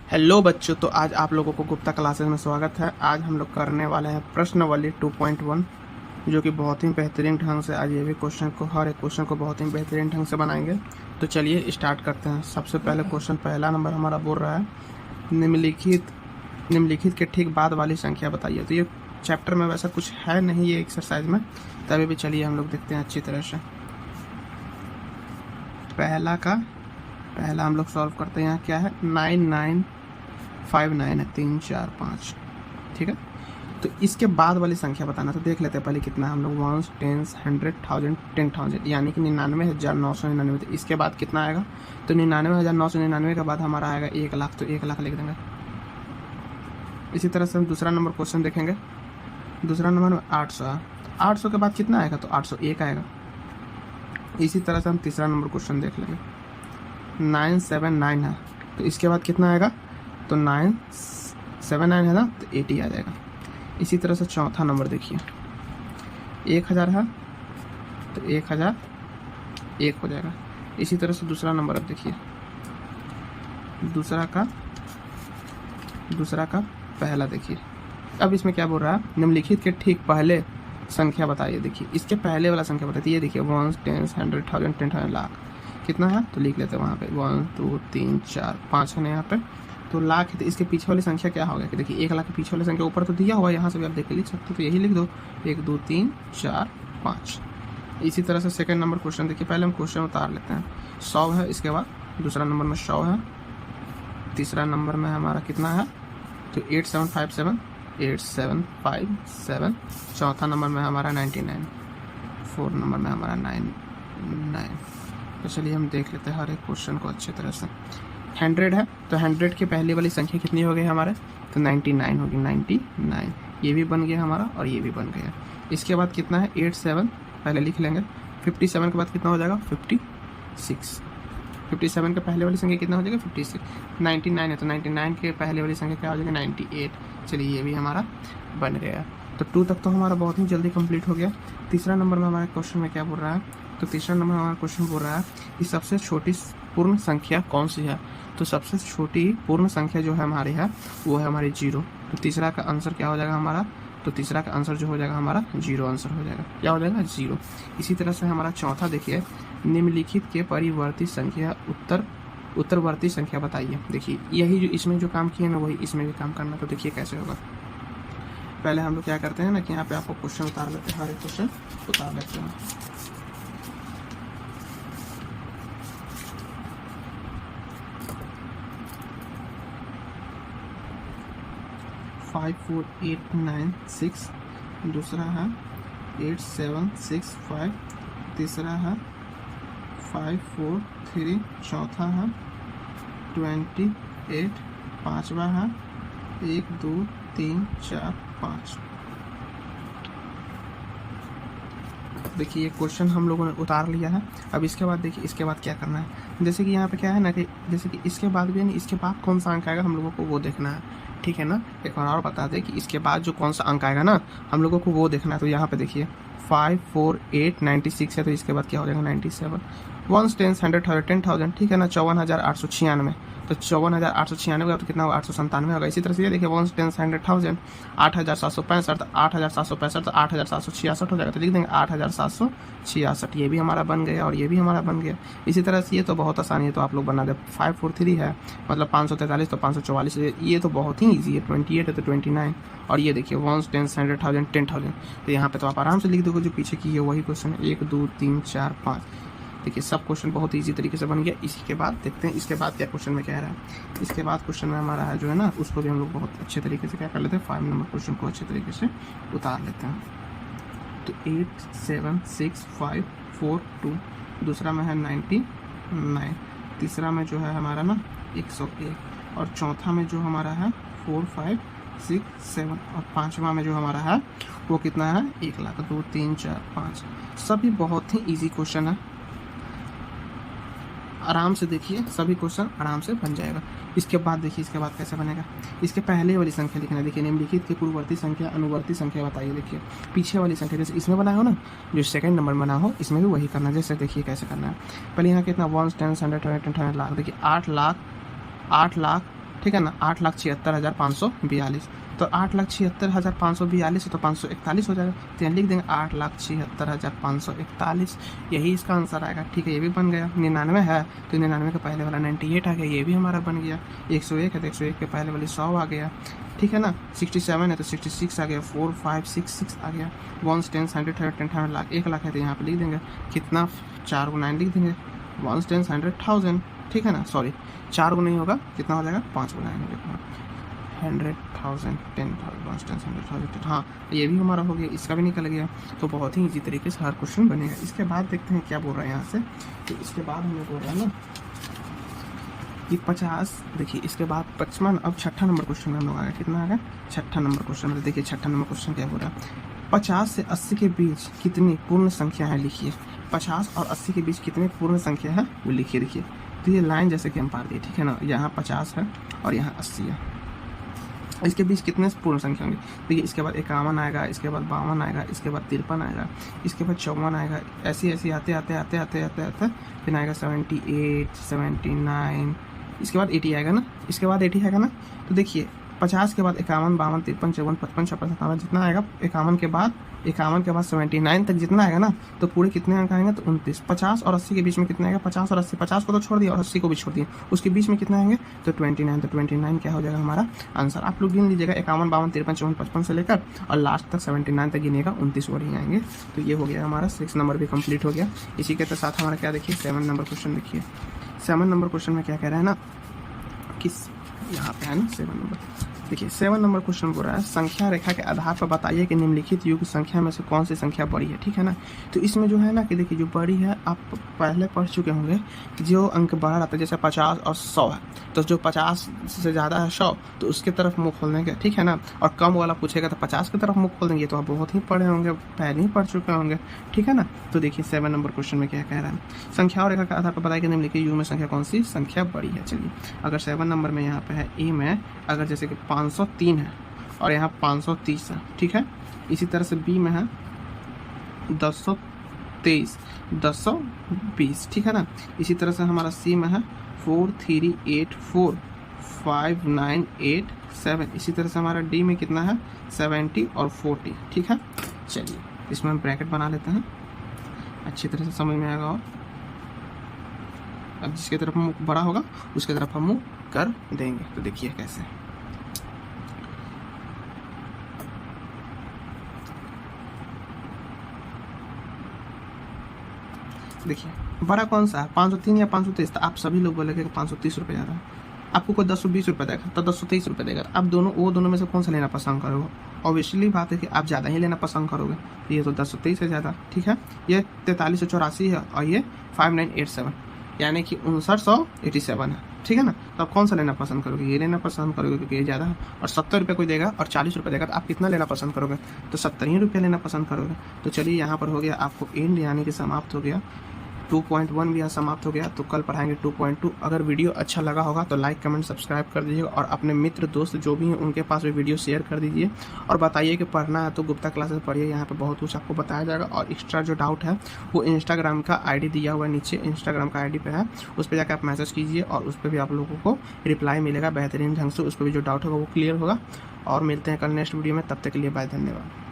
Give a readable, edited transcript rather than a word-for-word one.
Hello बच्चों, तो आज आप लोगों को गुप्ता क्लासेस में स्वागत है। आज हम लोग करने वाले हैं प्रश्नावली 2.1, जो कि बहुत ही बेहतरीन ढंग से आज ये भी हर एक क्वेश्चन को बहुत ही बेहतरीन ढंग से बनाएंगे। तो चलिए स्टार्ट करते हैं। सबसे पहले क्वेश्चन पहला नंबर हमारा बोल रहा है निम्नलिखित के ठीक बाद वाली संख्या बताइए। तो ये चैप्टर में वैसा कुछ है नहीं ये एक्सरसाइज में, तभी भी चलिए हम लोग देखते हैं अच्छी तरह से। पहला हम लोग सॉल्व करते हैं। यहाँ क्या है, 9959 है, 3 4 5, ठीक है। तो इसके बाद वाली संख्या बताना। तो देख लेते हैं पहले कितना है। हम लोग 1 10 100 1000 10,000 यानी कि 99,999। तो इसके बाद कितना आएगा, तो 99,999 के बाद हमारा आएगा 1 लाख। तो 1 लाख लिख देंगे। इसी तरह से हम दूसरा नंबर क्वेश्चन देखेंगे। दूसरा नंबर में 800 है। 800 के बाद कितना आएगा, तो 801 आएगा। इसी तरह से हम तीसरा नंबर क्वेश्चन देख लेंगे। 979 है, तो इसके बाद कितना आएगा, तो 979 है ना, तो 80 आ जाएगा। इसी तरह से चौथा नंबर देखिए, 1000 है, तो 1001 हो जाएगा। इसी तरह से दूसरा नंबर अब देखिए, दूसरा का पहला देखिए। अब इसमें क्या बोल रहा है, निम्नलिखित के ठीक पहले संख्या बताइए। देखिए इसके पहले वाला संख्या बताइए। ये देखिए 1 10 100 1000 10,000 लाख कितना है, तो लिख लेते हैं वहाँ पे 1 2 3 4 5 है ना यहाँ पे, तो लाख है। तो इसके पीछे वाली संख्या क्या होगा, कि देखिए 1 लाख के पीछे वाली संख्या ऊपर तो दिया हुआ है, यहाँ से भी आप देख लिख सकते हो, तो यही लिख दो 1 2 3 4 5। इसी तरह से सेकंड नंबर क्वेश्चन देखिए। पहले हम क्वेश्चन उतार लेते हैं। 100 है, इसके बाद दूसरा नंबर में 100 है, तीसरा नंबर में हमारा कितना है, तो 8757। चौथा नंबर में हमारा 99, फोर्थ नंबर में हमारा 99। तो चलिए हम देख लेते हैं हर एक क्वेश्चन को अच्छी तरह से। 100 है, तो 100 की पहले वाली संख्या कितनी हो गई हमारे, तो 99 होगी। 99 ये भी बन गया हमारा और ये भी बन गया। इसके बाद कितना है, 87 पहले लिख लेंगे। 57 के बाद कितना हो जाएगा, 56। 57 के पहले वाली संख्या कितना हो जाएगा, 56। 99 है, तो 99 के पहले वाली संख्या क्या हो जाएगा, 98। चलिए ये भी हमारा बन गया। तो 2 तक तो हमारा बहुत ही जल्दी कंप्लीट हो गया। तीसरा नंबर में हमारे क्वेश्चन में क्या बोल रहा है, तो तीसरा नंबर हमारा क्वेश्चन बोल रहा है कि सबसे छोटी पूर्ण संख्या कौन सी है। तो सबसे छोटी पूर्ण संख्या जो है हमारी है वो है हमारी 0। तो तीसरा का आंसर क्या हो जाएगा हमारा, तो तीसरा का आंसर जो हो जाएगा हमारा 0 आंसर हो जाएगा। क्या हो जाएगा, 0। इसी तरह से हमारा चौथा देखिए, निम्नलिखित के परिवर्ती संख्या उत्तरवर्ती संख्या बताइए। देखिए यही जो इसमें जो काम किए ना वही इसमें भी काम करना। तो देखिए कैसे होगा। पहले हम लोग क्या करते हैं ना कि यहाँ पे आपको क्वेश्चन उतार लेते हैं, हर एक क्वेश्चन उतार लेते हैं। फाइव 4 8 9 6, दूसरा है 8 7 6 5, तीसरा है 5 4 3, चौथा है 28, पाँचवा है 1 2 3 4 5। देखिए ये क्वेश्चन हम लोगों ने उतार लिया है। अब इसके बाद देखिए इसके बाद क्या करना है। जैसे कि यहाँ पे क्या है ना कि जैसे कि इसके बाद भी है ना, इसके बाद कौन सा अंक आएगा हम लोगों को वो देखना है, ठीक है ना। एक बार और बता दें कि इसके बाद जो कौन सा अंक आएगा ना हम लोगों को वो देखना है। तो यहाँ पे देखिए 5 4 8 96 है, तो इसके बाद क्या हो जाएगा 97। 1 10 100 10,000, ठीक है ना। 54,896, तो 54,896 तो कितना होगा, 897 होगा। इसी तरह से ये देखिए 1 10 100,000 8,765, 8,765 तो 8,766 हो जाएगा। तो लिख देंगे 8,766, ये भी हमारा बन गया और ये भी हमारा बन गया। इसी तरह से ये तो बहुत आसानी है, तो आप लोग बना दे। 543 है मतलब 543, तो 544, ये तो बहुत ही ईजी है। 28 है तो 29, और ये देखिए 1 10 100,000 10,000, तो यहाँ पे तो आप आराम से लिख दोगे। जो पीछे की है वही क्वेश्चन है, 1 2 3 4 5। देखिए सब क्वेश्चन बहुत इजी तरीके से बन गया। इसी के बाद देखते हैं इसके बाद क्या क्वेश्चन में कह रहा है। इसके बाद क्वेश्चन में हमारा है जो है ना, उसको भी हम लोग बहुत अच्छे तरीके से क्या कर लेते हैं, 5 नंबर क्वेश्चन को अच्छे तरीके से उतार लेते हैं। तो 8 7 6 5 4 2, दूसरा में है 99, तीसरा में जो है हमारा ना 101, और चौथा में जो हमारा है 4 5 6 7, और पाँचवा में जो हमारा है वो कितना है, 1 लाख। 2 3 4 5 सभी बहुत ही ईजी क्वेश्चन है। आराम से देखिए सभी क्वेश्चन आराम से बन जाएगा। इसके बाद देखिए इसके बाद कैसे बनेगा, इसके पहले वाली संख्या लिखना है। देखिए निम्नलिखित के पूर्ववर्ती संख्या अनुवर्ती संख्या बताइए। देखिए पीछे वाली संख्या जैसे इसमें बना हो ना, जो सेकंड नंबर बना हो इसमें भी वही करना है। जैसे देखिए कैसे करना है। पहले यहाँ कितना 1 10 100 10 लाख, देखिए 8 लाख ठीक है ना, 8,76,542। तो 8,76,542 है तो 541 हो जाएगा, तो यहाँ लिख देंगे 8,76,541, यही इसका आंसर आएगा। ठीक है, ये भी बन गया। 99 है तो 99 के पहले वाला 98 आ गया, ये भी हमारा बन गया। 101 है तो 101 के पहले वाली 100 आ गया। ठीक है ना, 67 है तो 66 आ गया, 4566 आ गया। 1 10 100 10 लाख 1 लाख है तो यहाँ पे लिख देंगे कितना, 4 को 9 लिख देंगे, 1 10 100,000। ठीक है ना, सॉरी 4 को नहीं होगा, कितना हो जाएगा, 5 को 9 हो जाएगा, 100,000 10,000 100,000। हाँ, ये भी हमारा हो गया, इसका भी निकल गया। तो बहुत ही इजी तरीके से हर क्वेश्चन बनेगा। इसके बाद देखते हैं क्या बोल रहा है यहाँ से। तो इसके बाद हमें बोल रहा है ना कि 50, देखिए इसके बाद 55, अब 6ठा नंबर क्वेश्चन में हम लोग आ गए, कितना आ गया, 6ठा नंबर क्वेश्चन में। देखिए 6ठा नंबर क्वेश्चन क्या बोल रहा है, 50 से 80 के बीच कितनी पूर्ण संख्या है लिखिए। 50 और 80 के बीच कितनी पूर्ण संख्या है वो लिखिए। देखिए तो ये लाइन जैसे कि हम पार दिए, ठीक है ना, यहाँ 50 है और यहाँ 80 है, इसके बीच कितने पूर्ण संख्या होंगे। देखिए इसके बाद 51 आएगा, इसके बाद 52 आएगा, इसके बाद 53 आएगा, इसके बाद 54 आएगा, ऐसे ऐसे आते आते आते आते आते आते फिर आएगा 78 79, इसके बाद 80 आएगा ना, इसके बाद 80 आएगा ना। तो देखिए 50 के बाद 51 52 53 54 55 56 57 जितना आएगा, 51 के बाद 79 तक जितना आएगा ना, तो पूरे कितने अंक आएंगे, तो 29। 50 और 80 के बीच में कितना आएगा, 50 और 80, 50 को तो छोड़ दिया और 80 को भी छोड़ दिया, उसके बीच में कितना आएंगे, तो 29। तो 29 क्या हो जाएगा हमारा आंसर। आप लोग गिन लीजिएगा, 51 52 53 54 55 से लेकर और लास्ट तक 79 तक गिनेगा, 29 और ही आएंगे। तो ये हो गया हमारा 6 नंबर भी कंप्लीट हो गया। इसी के साथ हमारा क्या देखिए 7 नंबर क्वेश्चन देखिए। 7 नंबर क्वेश्चन में क्या कह रहा है ना, किस यहाँ पे है ना 7 नंबर, देखिए 7 नंबर क्वेश्चन बोल रहा है, संख्या रेखा के आधार पर बताइए कि निम्नलिखित युग्म संख्या में से कौन सी संख्या बड़ी है। ठीक है ना, तो इसमें जो है ना कि देखिए जो बड़ी है, आप पहले पढ़ चुके होंगे, जो अंक बड़ा रहता है जैसे 50 और 100 है, तो जो 50 से ज़्यादा है 100 तो उसके तरफ मुँह खोल देंगे। ठीक है ना, और कम वाला पूछेगा तो 50 की तरफ मुँह खोल देंगे। तो आप बहुत ही पढ़े होंगे, पहले ही पढ़ चुके होंगे। ठीक है ना, तो देखिए 7 नंबर क्वेश्चन में क्या कह रहा है, संख्या और रेखा के आधार पर बताइए कि निम्नलिखित युग्म में संख्या कौन सी संख्या बड़ी है। चलिए अगर 7 नंबर में यहाँ पे है ए में, अगर जैसे कि 503 है और यहाँ 530 है, ठीक है, इसी तरह से बी में है 1023 1020, ठीक है ना, इसी तरह से हमारा सी में है 4384 5987, इसी तरह से हमारा डी में कितना है 70 और 40। ठीक है, चलिए इसमें हम ब्रैकेट बना लेते हैं, अच्छी तरह से समझ में आएगा। और अब जिसकी तरफ मुँह बड़ा होगा उसकी तरफ हम मुँह कर देंगे। तो देखिए कैसे, देखिए बड़ा कौन सा है, 503 या 523, तो आप सभी लोग बोलेंगे कि 530 रुपये ज़्यादा है। आपको कोई 1020 रुपये देगा तो 1023 रुपये देगा, आप दोनों में से कौन सा लेना पसंद करोगे। ऑब्वियसली बात है कि आप ज़्यादा ही लेना पसंद करोगे। ये तो 1023 है ज़्यादा, ठीक है, ये 4384 है और ये 5987, यानी कि 5987 है। ठीक है ना, तो आप कौन सा लेना पसंद करोगे, ये लेना पसंद करोगे क्योंकि ये ज़्यादा है। और 70 रुपये कोई देगा और 40 रुपये देगा, तो आप कितना लेना पसंद करोगे, तो 70 ही रुपये लेना पसंद करोगे। तो चलिए यहाँ पर हो गया आपको एंड, यानी कि समाप्त हो गया। 2.1 भी यहाँ समाप्त हो गया। तो कल पढ़ाएंगे 2.2। अगर वीडियो अच्छा लगा होगा तो लाइक कमेंट सब्सक्राइब कर दीजिएगा और अपने मित्र दोस्त जो भी हैं उनके पास भी वीडियो शेयर कर दीजिए। और बताइए कि पढ़ना है तो गुप्ता क्लासेस पढ़िए, यहाँ पे बहुत कुछ आपको बताया जाएगा। और एक्स्ट्रा जो डाउट है वो इंस्टाग्राम का आईडी दिया हुआ है नीचे, इंस्टाग्राम का आईडी पे है, उस पर जाकर आप मैसेज कीजिए और उस पर भी आप लोगों को रिप्लाई मिलेगा बेहतरीन ढंग से। उस पर भी जो डाउट होगा वो क्लियर होगा। और मिलते हैं कल नेक्स्ट वीडियो में, तब तक के लिए बाय, धन्यवाद।